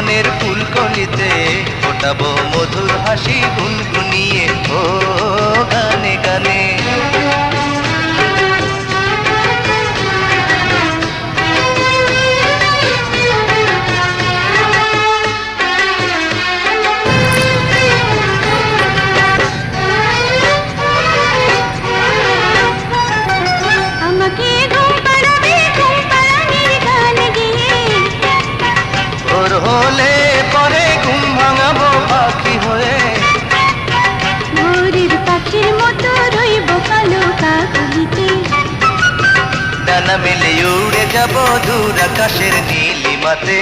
মনের ফুলকলিতে ফোটাবো মধুর হাসি গুনগুনিয়ে ও গানে গানে। ভোর হলে পরে ঘুম ভাঙাবো পাখি হয়ে, ভোরের পাখির মতো রইব কালো কাকলিতে। ডানা মেলে উড়ে যাব দূর আকাশের নীলিমাতে।